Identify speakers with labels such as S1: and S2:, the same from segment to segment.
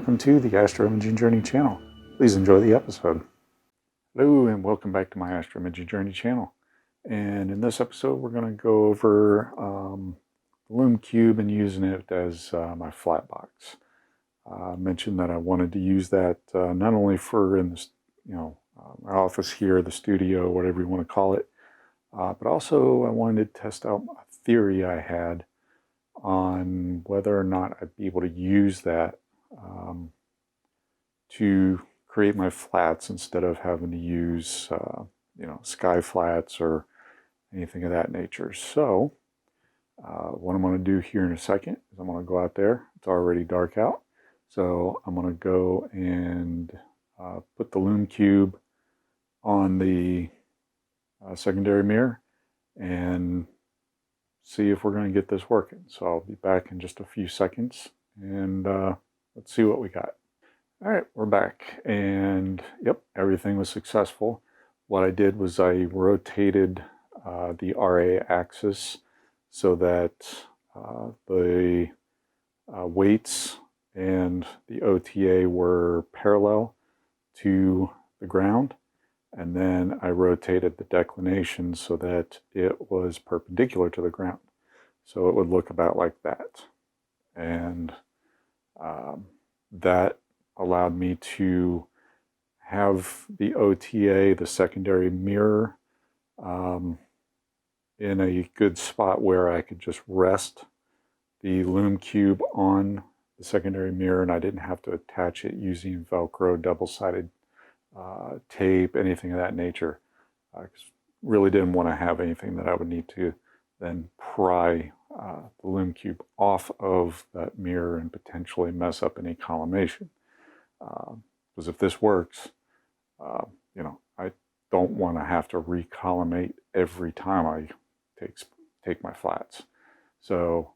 S1: Welcome to the Astro Imaging Journey channel. Please enjoy the episode. Hello and welcome back to my Astro Imaging Journey channel. And in this episode we're going to go over the Lume Cube and using it as my flat box. I mentioned that I wanted to use that not only for in the, my office here, the studio, whatever you want to call it, but also I wanted to test out a theory I had on whether or not I'd be able to use that to create my flats instead of having to use sky flats or anything of that nature. So what I'm going to do here in a second is I'm going to go out there. It's already dark out, so I'm going to go and put the Lume Cube on the secondary mirror and see if we're going to get this working. So I'll be back in just a few seconds and let's see what we got. All right, we're back, and yep, everything was successful. What I did was I rotated the RA axis so that the weights and the OTA were parallel to the ground, and then I rotated the declination so that it was perpendicular to the ground. So it would look about like that. And that allowed me to have the OTA, the secondary mirror, in a good spot where I could just rest the Lume Cube on the secondary mirror, and I didn't have to attach it using Velcro, double-sided tape, anything of that nature. I really didn't want to have anything that I would need to then pry the Lume Cube off of that mirror and potentially mess up any collimation. Because if this works, I don't want to have to recollimate every time I take my flats. So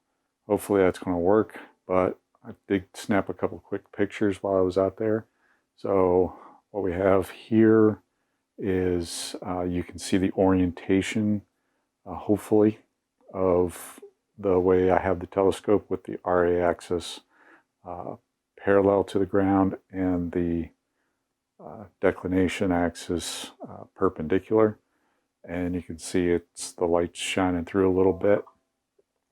S1: hopefully that's going to work, but I did snap a couple quick pictures while I was out there. So what we have here is you can see the orientation, hopefully, of the way I have the telescope with the RA axis parallel to the ground and the declination axis perpendicular. And you can see it's the light shining through a little bit.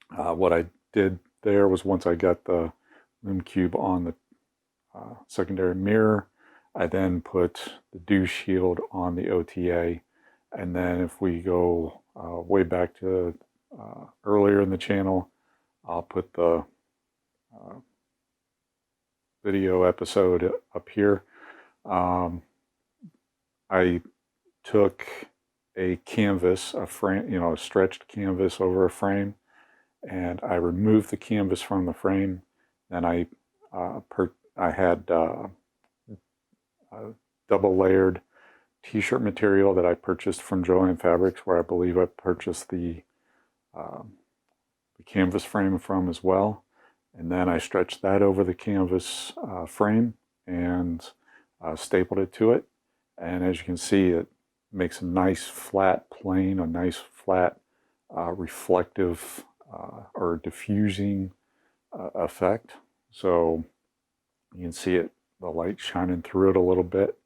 S1: What I did there was once I got the Lume Cube on the secondary mirror, I then put the dew shield on the OTA. And then if we go way back to earlier in the channel, I'll put the video episode up here. I took a canvas, a frame, a stretched canvas over a frame, and I removed the canvas from the frame. Then I had double layered t-shirt material that I purchased from Joanne Fabrics, where I believe I purchased the canvas frame from as well. And then I stretched that over the canvas frame and stapled it to it. And as you can see, it makes a nice flat plane, a nice flat reflective or diffusing effect. So you can see it, the light shining through it a little bit.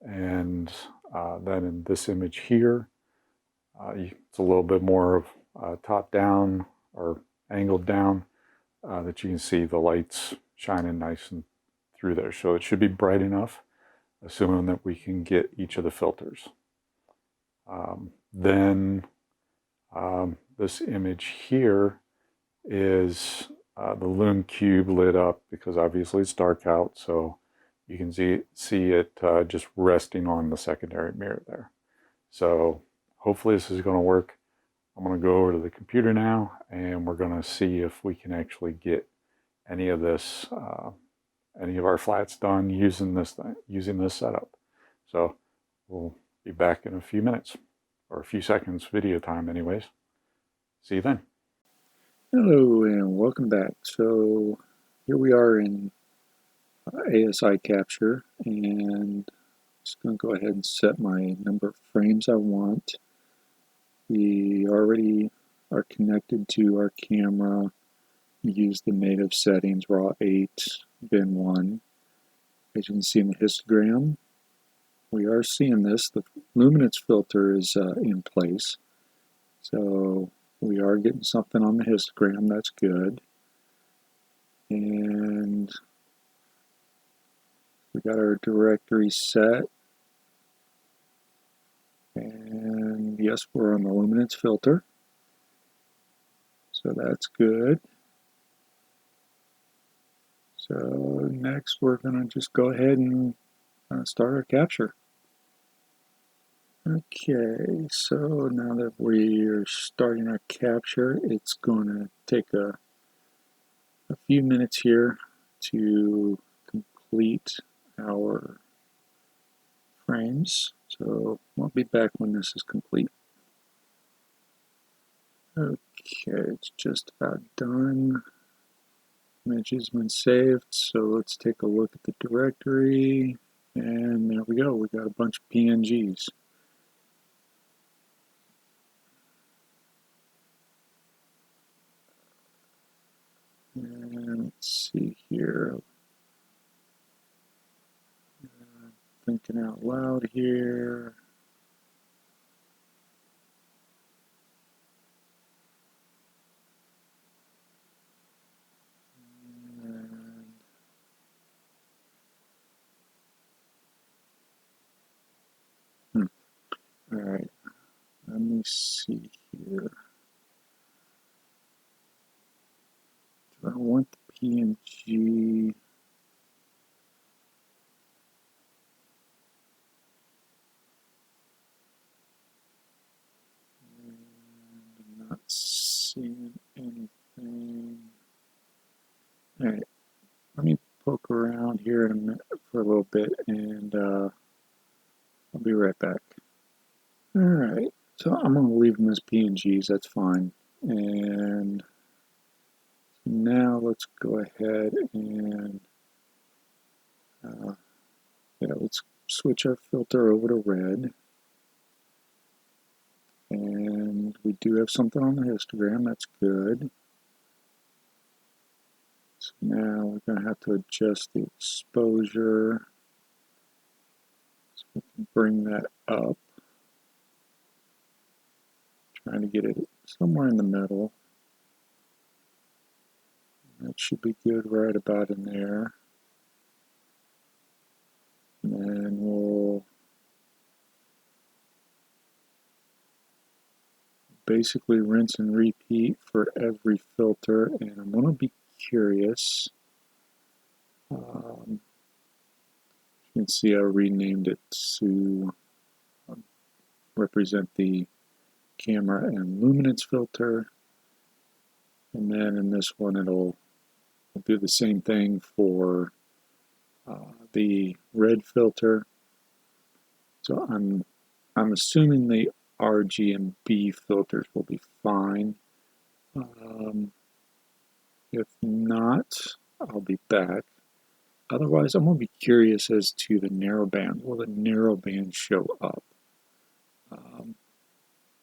S1: And then in this image here, it's a little bit more of top down or angled down, that you can see the lights shining nice and through there. So it should be bright enough, assuming that we can get each of the filters. Then this image here is the Lume Cube lit up, because obviously it's dark out, so you can see it just resting on the secondary mirror there. So hopefully this is going to work. I'm going to go over to the computer now, and we're going to see if we can actually get any of this, any of our flats done using this setup. So we'll be back in a few minutes, or a few seconds video time anyways. See you then.
S2: Hello and welcome back. So here we are in ASICApmto, and I'm just going to go ahead and set my number of frames I want. We already are connected to our camera. Use the native settings, RAW 8, Bin 1. As you can see in the histogram, we are seeing this. The luminance filter is in place. So we are getting something on the histogram. That's good. And we got our directory set. And yes, we're on the luminance filter. So that's good. So next we're going to just go ahead and start our capture. Okay, so now that we're starting our capture, it's going to take a few minutes here to complete our frames. So I'll be back when this is complete. Okay, it's just about done. Image has been saved, so let's take a look at the directory. And there we go, we got a bunch of PNGs. And let's see here. Thinking out loud here. All right, let me see here. Do I want the PNG? I'm not seeing anything. All right, let me poke around here in a minute for a little bit, and I'll be right back. All right, so I'm going to leave them as PNGs. That's fine. And now let's go ahead and let's switch our filter over to red. And we do have something on the histogram. That's good. So now we're going to have to adjust the exposure. So we can bring that up. Trying to get it somewhere in the middle. That should be good right about in there. And then we'll basically rinse and repeat for every filter. And I'm going to be curious. You can see I renamed it to represent the camera and luminance filter. And then in this one it'll do the same thing for the red filter. So I'm assuming the RG and B filters will be fine. If not, I'll be back. Otherwise, I'm going to be curious as to the narrowband. Will the narrowband show up?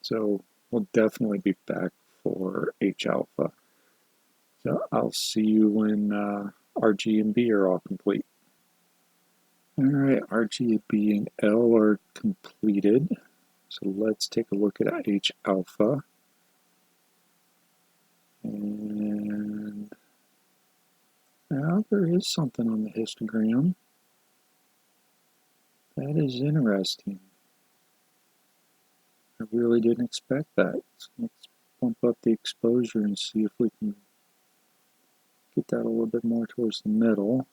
S2: So we'll definitely be back for H alpha. So I'll see you when RG and B are all complete. All right, RG, B, and L are completed. So let's take a look at H alpha. And now there is something on the histogram. That is interesting. I really didn't expect that. So let's bump up the exposure and see if we can get that a little bit more towards the middle.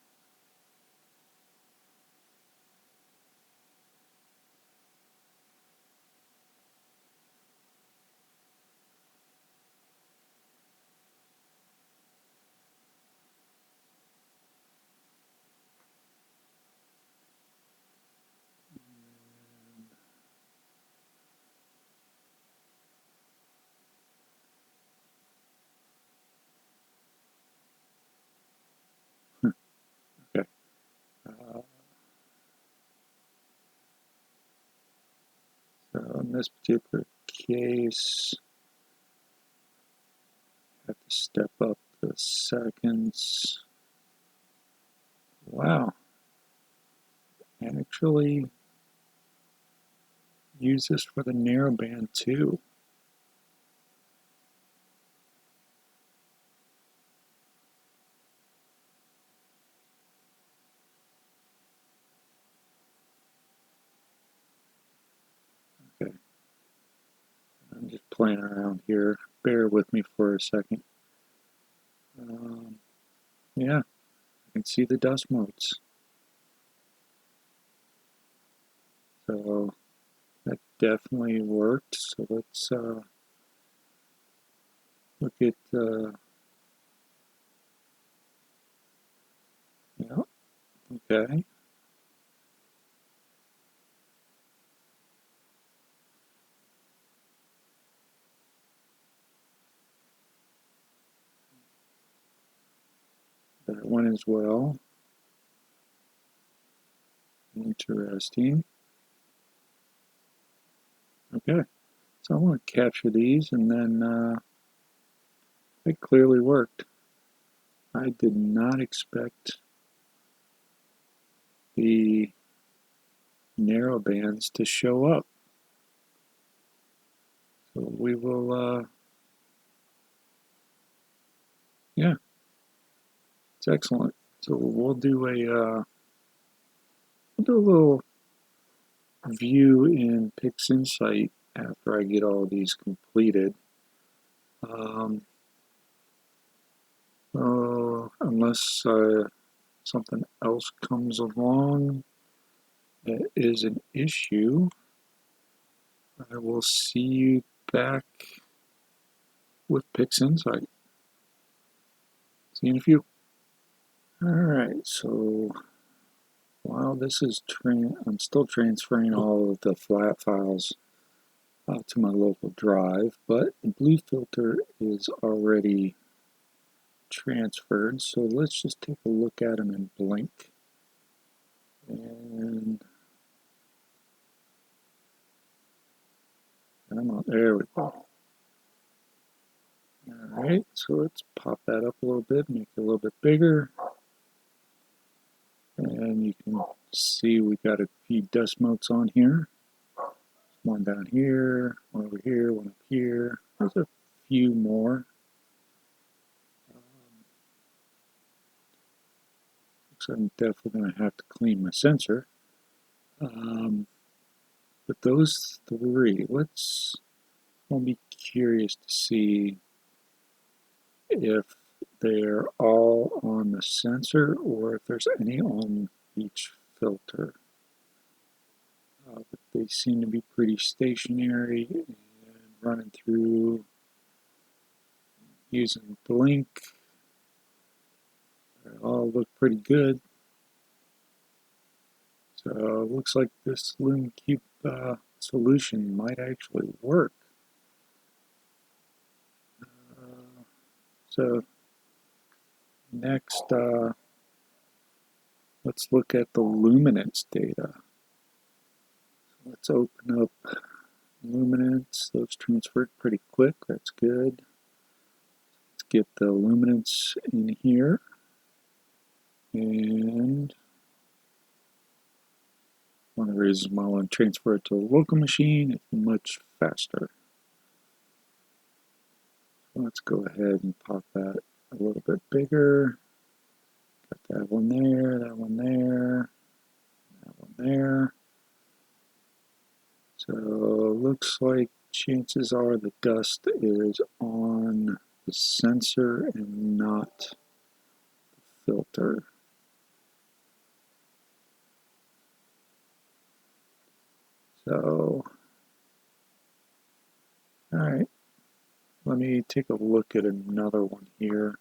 S2: Okay. So in this particular case, I have to step up the seconds. Wow. actually use this for the narrowband too. Okay, I'm just playing around here. Bear with me for a second. Yeah, I can see the dust motes. So that definitely worked. So let's look at yeah, okay. That one as well. Interesting. Okay, so I want to capture these, and then it clearly worked. I did not expect the narrow bands to show up. So we will, yeah, it's excellent. So we'll do a little view in PixInsight after I get all these completed. Unless something else comes along that is an issue, I will see you back with PixInsight. See you in a few. Alright, so while this is I'm still transferring all of the flat files to my local drive, but the blue filter is already transferred, so let's just take a look at them in Blink. And there we go. Alright, so let's pop that up a little bit, make it a little bit bigger. And you can see we got a few dust motes on here. One down here, one over here, one up here. There's a few more. Looks like I'm definitely going to have to clean my sensor. But those three, I'll be curious to see if they're all on the sensor or if there's any on each filter. But they seem to be pretty stationary and running through using Blink. They all look pretty good. So it looks like this Lume Cube solution might actually work. So next, let's look at the luminance data. Let's open up luminance. Those transferred pretty quick. That's good. Let's get the luminance in here. And one of the reasons why I want to transfer it to a local machine, it's much faster. So let's go ahead and pop that a little bit bigger. Got that one there, that one there, that one there. So looks like chances are the dust is on the sensor and not the filter. So, alright, let me take a look at another one here.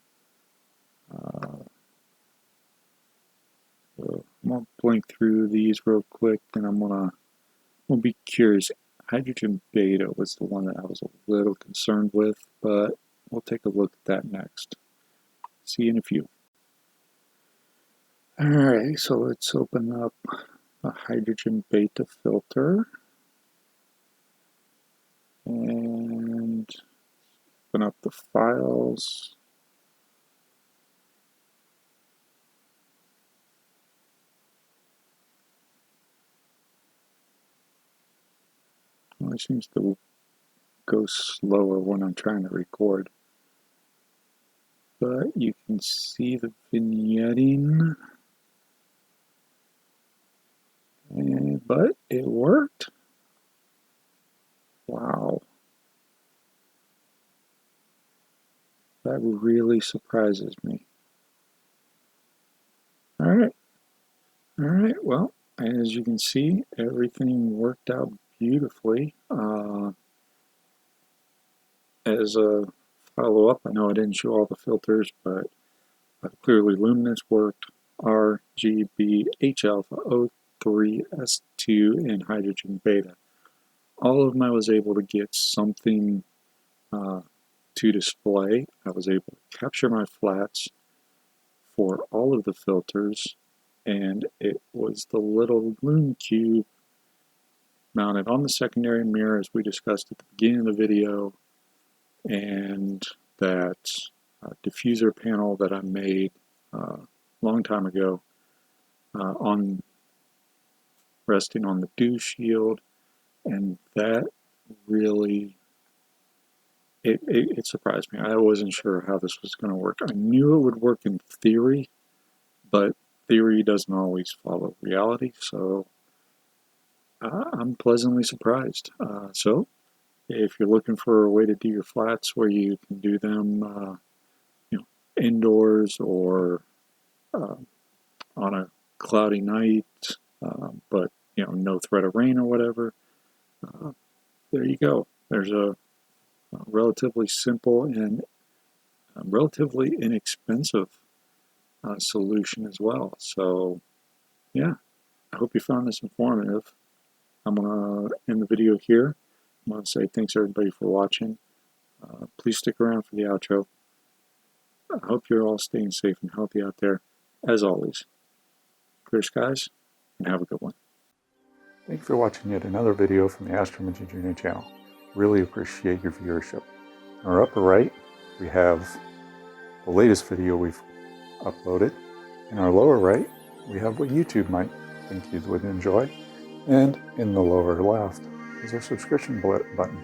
S2: So I'm going to blink through these real quick, and we'll be curious. Hydrogen beta was the one that I was a little concerned with, but we'll take a look at that next. See you in a few. Alright, so let's open up a hydrogen beta filter. And open up the files. It seems to go slower when I'm trying to record. But you can see the vignetting. But it worked. Wow. That really surprises me. Alright. Alright, well, as you can see, everything worked out beautifully. As a follow-up, I know I didn't show all the filters, but clearly Luminance worked. RGB, H-alpha, O3, S2, and hydrogen beta. All of them I was able to get something to display. I was able to capture my flats for all of the filters, and it was the little Lume Cube mounted on the secondary mirror as we discussed at the beginning of the video, and that diffuser panel that I made a long time ago on resting on the dew shield, and that really it surprised me. I wasn't sure how this was going to work. I knew it would work in theory, but theory doesn't always follow reality, so I'm pleasantly surprised. So if you're looking for a way to do your flats where you can do them indoors or on a cloudy night, but no threat of rain or whatever, there you go. There's a relatively simple and relatively inexpensive solution as well. So yeah, I hope you found this informative. I'm going to end the video here. I want to say thanks everybody for watching. Please stick around for the outro. I hope you're all staying safe and healthy out there. As always, clear skies and have a good one.
S1: Thanks for watching yet another video from the ASICAPmto Junior channel. Really appreciate your viewership. In our upper right, we have the latest video we've uploaded. In our lower right, we have what YouTube might think you would enjoy. And in the lower left is our subscription button.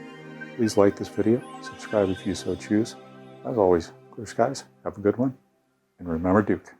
S1: Please like this video, subscribe if you so choose. As always, clear skies, have a good one, and remember Duke.